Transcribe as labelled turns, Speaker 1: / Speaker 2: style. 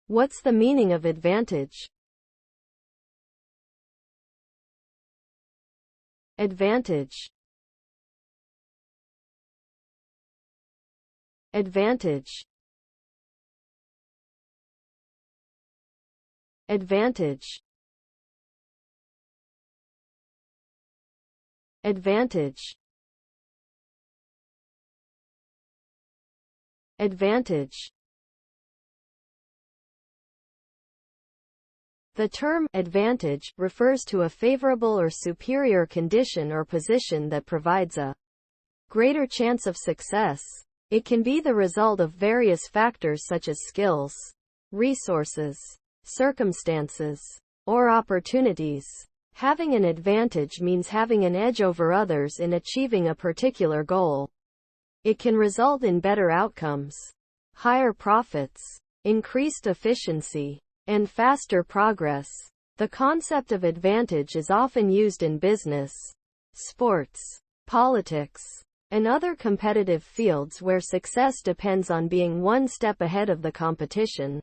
Speaker 1: What's the meaning of advantage? Advantage. Advantage. Advantage. Advantage. Advantage. The term advantage refers to a favorable or superior condition or position that provides a greater chance of success. It can be the result of various factors such as skills, resources, circumstances, or opportunities. Having an advantage means having an edge over others in achieving a particular goal. It can result in better outcomes, higher profits, increased efficiency, and faster progress. The concept of advantage is often used in business, sports, politics, and other competitive fields where success depends on being one step ahead of the competition.